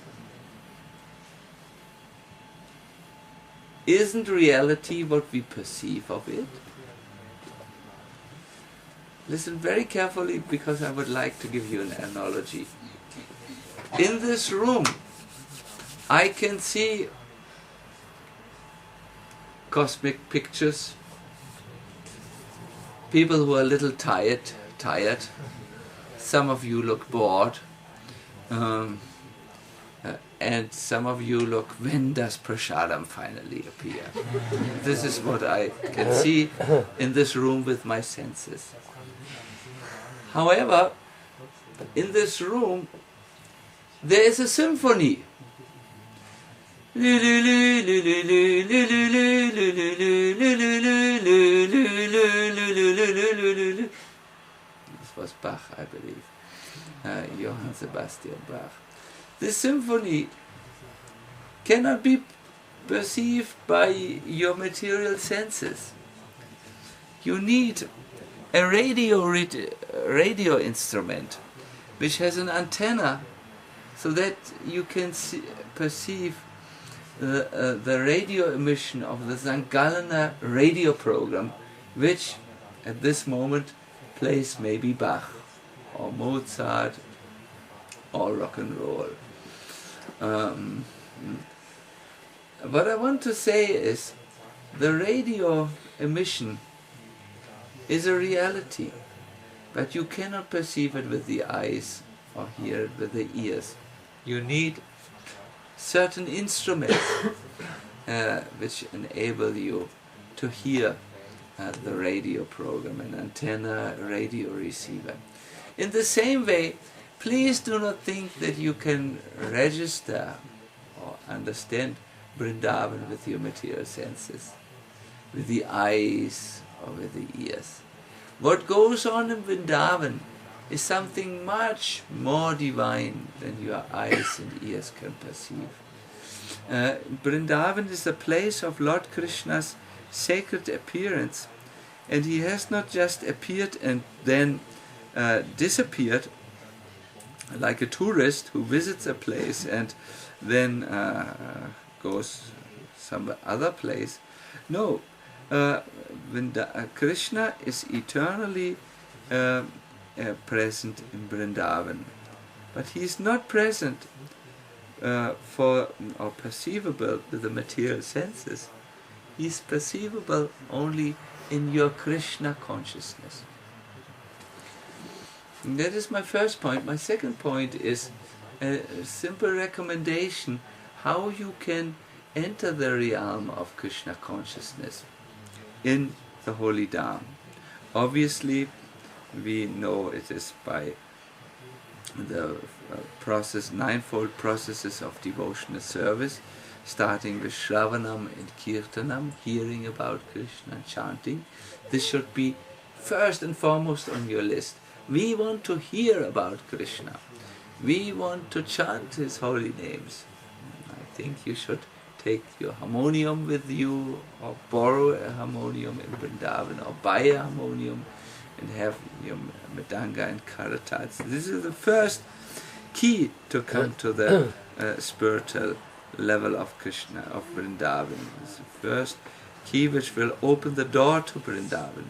Isn't reality what we perceive of it? Listen very carefully, because I would like to give you an analogy. In this room, I can see cosmic pictures, people who are a little tired. Some of you look bored, and some of you look, when does prasadam finally appear? This is what I can see in this room with my senses. However, in this room there is a symphony. This was Bach, I believe. Johann Sebastian Bach. This symphony cannot be perceived by your material senses. You need a radio instrument which has an antenna, so that you can perceive the radio emission of the St. Gallener radio program, which at this moment plays maybe Bach or Mozart or rock and roll. What I want to say is, the radio emission is a reality, but you cannot perceive it with the eyes or hear it with the ears. You need certain instruments which enable you to hear the radio program, an antenna, a radio receiver. In the same way, please do not think that you can register or understand Vrindavan with your material senses, with the eyes or with the ears. What goes on in Vrindavan is something much more divine than your eyes and ears can perceive. Vrindavan is the place of Lord Krishna's sacred appearance, and he has not just appeared and then disappeared like a tourist who visits a place and then goes some other place. No, Krishna is eternally present in Vrindavan, but he is not present for or perceivable with the material senses. He is perceivable only in your Krishna consciousness. And that is my first point. My second point is a simple recommendation how you can enter the realm of Krishna consciousness in the holy Dham. Obviously, we know it is by the ninefold processes of devotional service, starting with Shravanam and Kirtanam, hearing about Krishna and chanting. This should be first and foremost on your list. We want to hear about Krishna. We want to chant his holy names. I think you should take your harmonium with you, or borrow a harmonium in Vrindavan, or buy a harmonium and have your Mridanga and Karatats. This is the first key to come to the spiritual level of Krishna, of Vrindavan. It's the first key which will open the door to Vrindavan.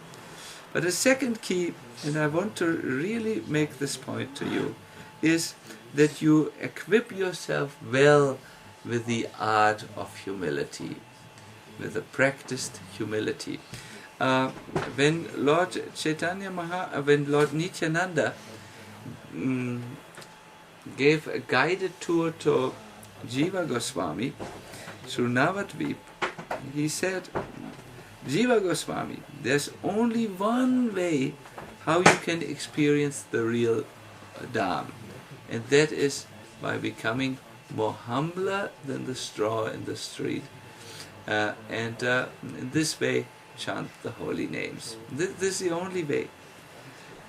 But the second key, and I want to really make this point to you, is that you equip yourself well with the art of humility, with the practiced humility. When Lord Nityananda gave a guided tour to Jiva Goswami through Navadvip, he said, Jiva Goswami, there's only one way how you can experience the real Dham, and that is by becoming more humbler than the straw in the street, and in this way chant the holy names. This is the only way.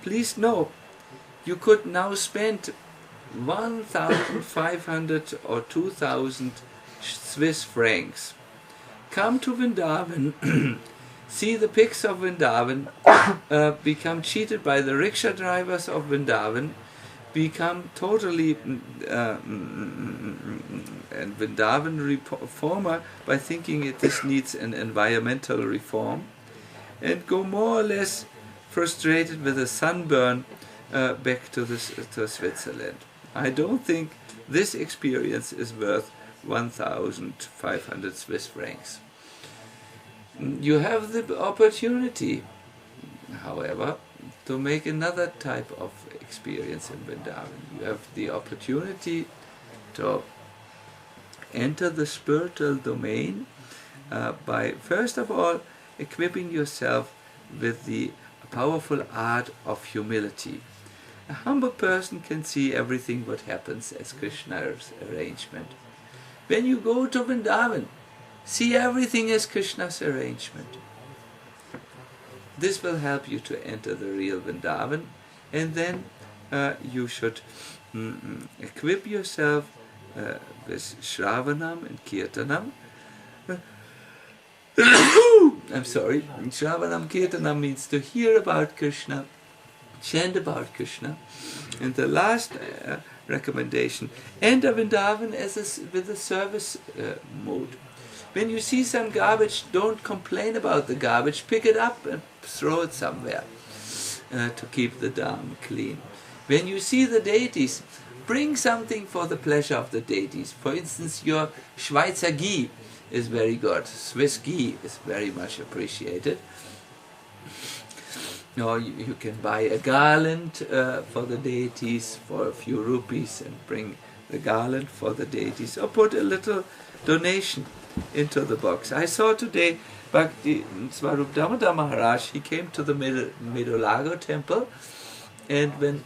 Please know, you could now spend 1,500 or 2,000 Swiss francs. Come to Vrindavan, see the pigs of Vrindavan, become cheated by the rickshaw drivers of Vrindavan, become totally and Vrindavan reformer by thinking this needs an environmental reform, and go more or less frustrated with a sunburn back to Switzerland. I don't think this experience is worth 1,500 Swiss francs. You have the opportunity, however, to make another type of experience in Vrindavan. You have the opportunity to enter the spiritual domain by, first of all, equipping yourself with the powerful art of humility. A humble person can see everything what happens as Krishna's arrangement. When you go to Vrindavan, see everything as Krishna's arrangement. This will help you to enter the real Vrindavan, and then you should equip yourself with Shravanam and Kirtanam. I'm sorry, Shravanam Kirtanam means to hear about Krishna, chant about Krishna. And the last recommendation, enter Vrindavan with a service mode. When you see some garbage, don't complain about the garbage, pick it up and throw it somewhere to keep the Dham clean. When you see the deities, bring something for the pleasure of the deities. For instance, your Schweizer ghee is very good. Swiss ghee is very much appreciated. Or you can buy a garland for the deities for a few rupees and bring the garland for the deities, or put a little donation into the box. I saw today Bhaktisvarupa Damodara Maharaja. He came to the Medolago temple, and when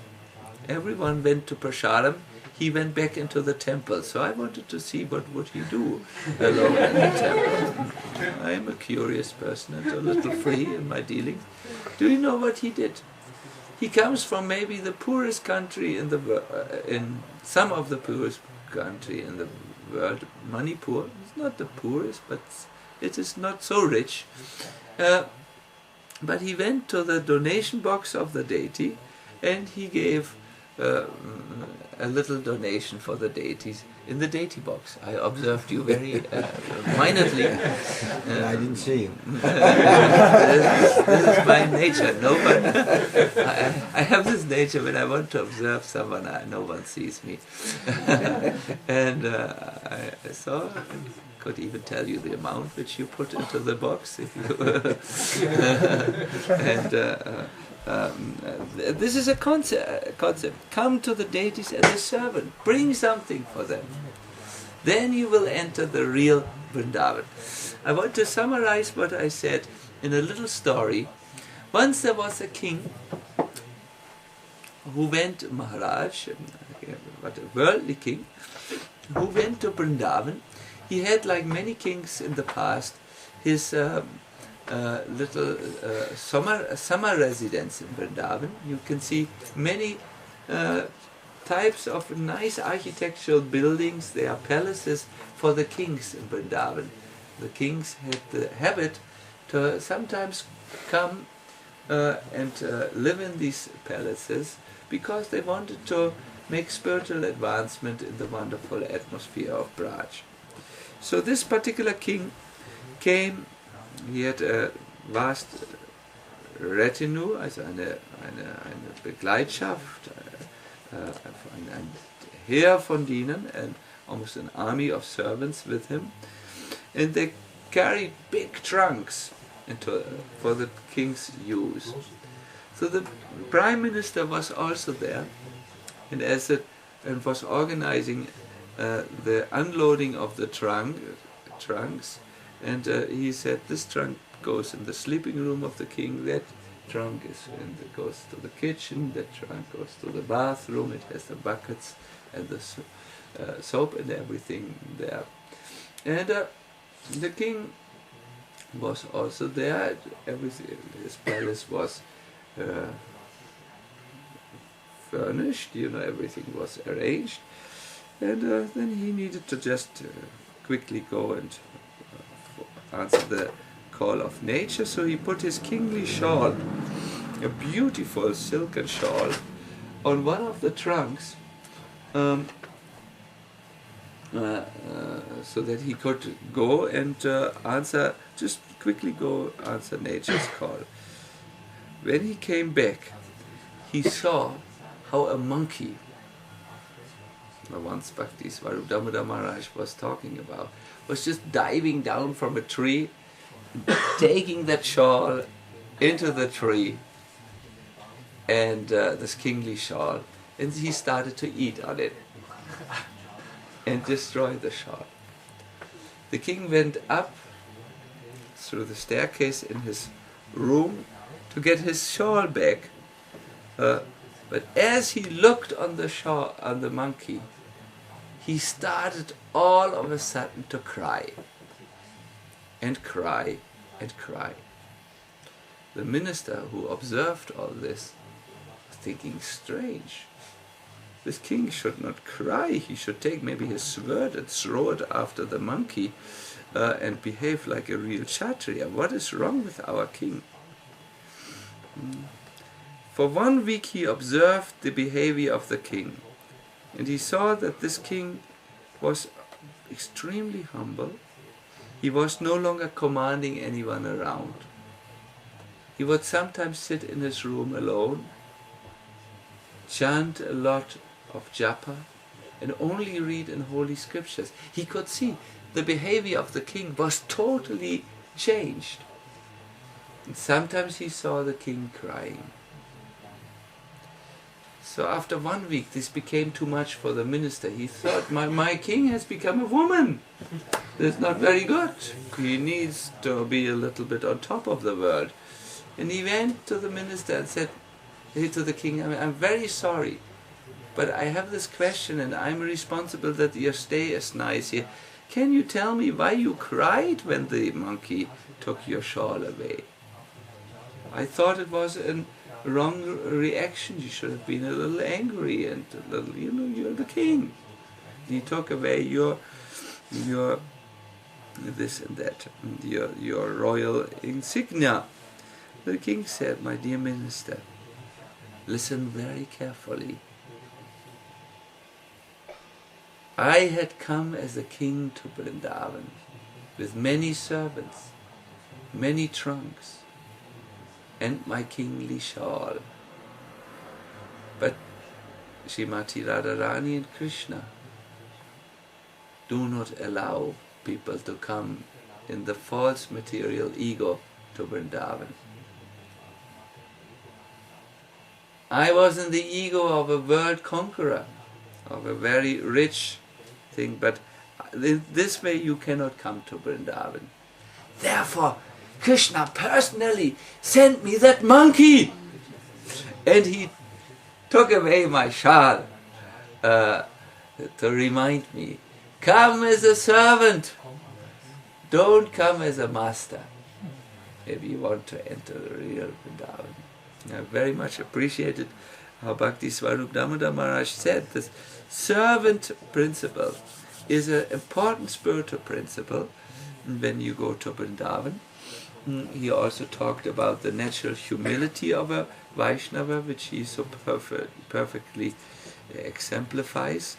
everyone went to Prasadam, he went back into the temple. So I wanted to see what would he do alone in the temple. I am a curious person and a little free in my dealings. Do you know what he did? He comes from maybe the poorest country in the in some of the poorest country in the world. Manipur is not the poorest, but it is not so rich. But he went to the donation box of the deity, and he gave a little donation for the deities in the deity box. I observed you very minutely. I didn't see you. This is my nature. No one. I have this nature when I want to observe someone, no one sees me. And I saw and could even tell you the amount which you put into the box. If you and this is a concept. Come to the deities as a servant. Bring something for them. Then you will enter the real Vrindavan. I want to summarize what I said in a little story. Once there was a king who went, Maharaja, what a worldly king, who went to Vrindavan. He had, like many kings in the past, his little summer residence in Vrindavan. You can see many types of nice architectural buildings. They are palaces for the kings in Vrindavan. The kings had the habit to sometimes come and live in these palaces because they wanted to make spiritual advancement in the wonderful atmosphere of Braj. So this particular king came. He had a vast retinue, also eine Begleitschaft, ein Heer von Dienern, and almost an army of servants with him. And they carried big trunks for the king's use. So the prime minister was also there, and was organizing the unloading of the trunks. And he said, this trunk goes in the sleeping room of the king, that trunk goes to the kitchen, that trunk goes to the bathroom, it has the buckets and the soap and everything there. And the king was also there. Everything, his palace was furnished, everything was arranged. And then he needed to just quickly go and answer the call of nature, so he put his kingly shawl, a beautiful silken shawl, on one of the trunks, so that he could go and just quickly go answer nature's call. When he came back, he saw how a monkey, the once Bhaktisvarupa Damodara Maharaja was talking about, was just diving down from a tree, taking that shawl into the tree, and this kingly shawl, and he started to eat on it and destroy the shawl. The king went up through the staircase in his room to get his shawl back, but as he looked on the shawl, on the monkey, he started all of a sudden to cry and cry and cry. The minister who observed all this was thinking, strange. This king should not cry. He should take maybe his sword and throw it after the monkey and behave like a real Kshatriya. What is wrong with our king? For 1 week he observed the behavior of the king. And he saw that this king was extremely humble. He was no longer commanding anyone around. He would sometimes sit in his room alone, chant a lot of japa, and only read in holy scriptures. He could see the behavior of the king was totally changed. And sometimes he saw the king crying. So after 1 week, this became too much for the minister. He thought, my king has become a woman. That's not very good. He needs to be a little bit on top of the world. And he went to the minister and said to the king, I'm very sorry, but I have this question and I'm responsible that your stay is nice here. Can you tell me why you cried when the monkey took your shawl away? I thought it was wrong reaction. You should have been a little angry and a little, you're the king. He took away your this and that, your royal insignia. The king said, my dear minister, listen very carefully. I had come as a king to Vrindavan with many servants, many trunks, and my kingly shawl. But Srimati Radharani and Krishna do not allow people to come in the false material ego to Vrindavan. I was in the ego of a world conqueror, of a very rich thing, but this way you cannot come to Vrindavan. Therefore, Krishna personally sent me that monkey, and he took away my shawl to remind me, come as a servant, don't come as a master, if you want to enter the real Vrindavan. I very much appreciated how Bhaktisvarupa Damodara Maharaj said this servant principle is an important spiritual principle when you go to Vrindavan. He also talked about the natural humility of a Vaishnava, which he so perfectly exemplifies.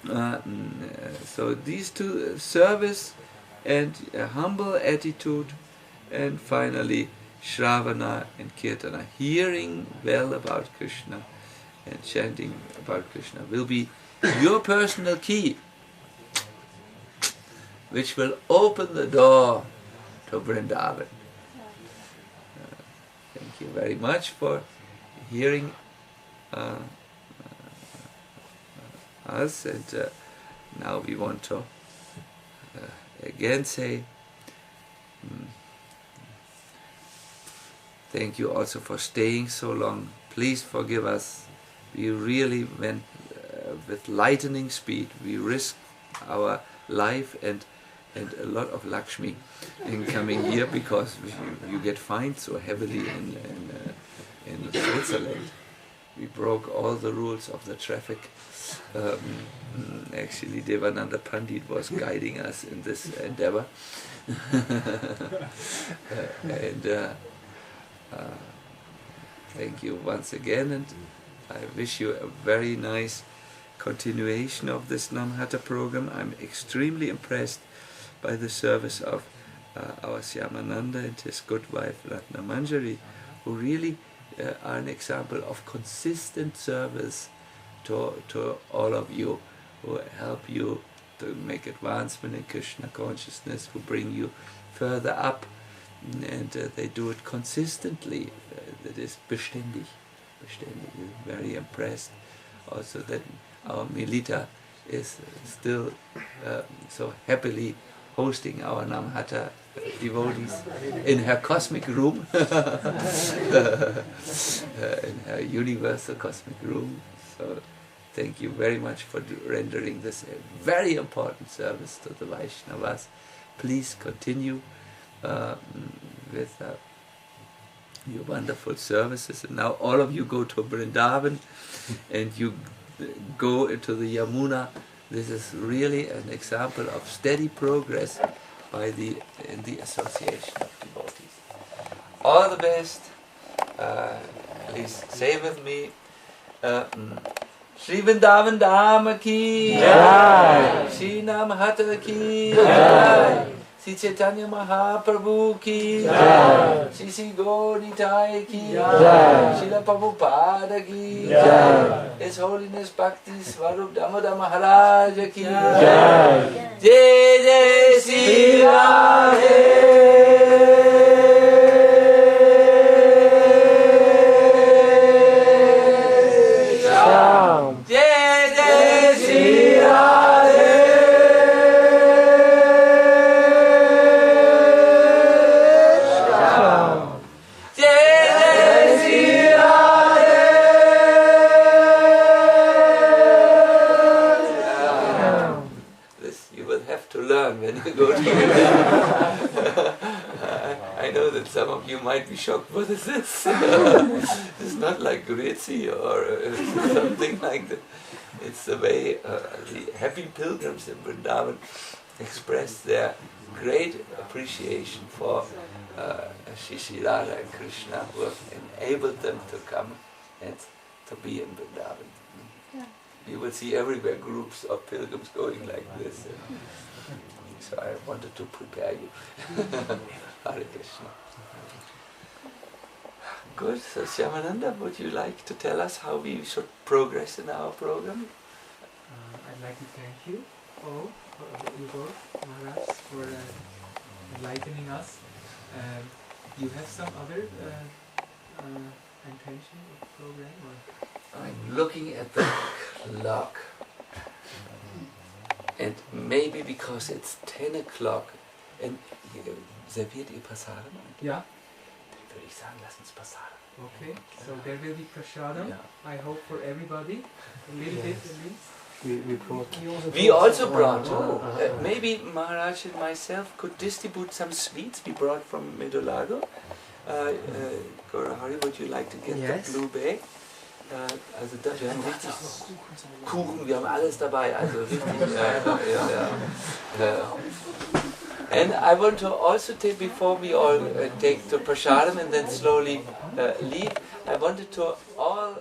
So these two, service and a humble attitude, and finally Shravana and Kirtana, hearing well about Krishna and chanting about Krishna, will be your personal key, which will open the door to Vrindavan. Thank you very much for hearing us, and now we want to again say thank you also for staying so long. Please forgive us. We really went with lightning speed. We risked our life and a lot of Lakshmi in coming here, because you get fined so heavily in Switzerland. We broke all the rules of the traffic. Actually, Devananda Pandit was guiding us in this endeavor. Thank you once again, and I wish you a very nice continuation of this Namhata program. I'm extremely impressed by the service of our Syamananda and his good wife Ratna Manjari, who really are an example of consistent service to all of you, who help you to make advancement in Krishna consciousness, who bring you further up, and they do it consistently. That is beständig. Very impressed also that our Milita is still so happily hosting our Namhata devotees in her cosmic room, in her universal cosmic room. So thank you very much for rendering this a very important service to the Vaishnavas. Please continue with your wonderful services. And now all of you go to Vrindavan and you go into the Yamuna. This is really an example of steady progress in the association of devotees. All the best. Please say with me, Shri Vrindavan Dham ki Jai, Shri Namhata ki Jai, Shri Chaitanya Mahaprabhu ki Jai, Shri Sri Gaur Nitai ki Jai, Srila Prabhupada ki Jai, His Holiness Bhaktisvarupa Damodara Maharaja ki Jai, Jai Jai Shri Radhe. When you go to I I know that some of you might be shocked, what is this? It's not like Gurezi or something like that. It's the way the happy pilgrims in Vrindavan express their great appreciation for Srila and Krishna, who have enabled them to come and to be in Vrindavan. You will see everywhere groups of pilgrims going like this. So I wanted to prepare you. Hare Krishna. Good. So Shyamananda, would you like to tell us how we should progress in our program? I'd like to thank you all, you both, Maharaj, for enlightening us. You have some other intention of the program? Or? I'm looking at the clock. And maybe because it's 10 o'clock and serviert ihr Prasadam? Ja. Dann würde ich sagen, lass uns Prasadam. Okay, so there will be prasadam. Yeah. I hope for everybody, a little bit at least. We also brought, maybe Maharaj and myself could distribute some sweets we brought from Medolago. Gaurahari, would you like to get the blue bag? Also da, wir haben richtig Kuchen, wir haben alles dabei, also richtig, And I want to also take, before we all take to Prasadam and then slowly leave, I wanted to all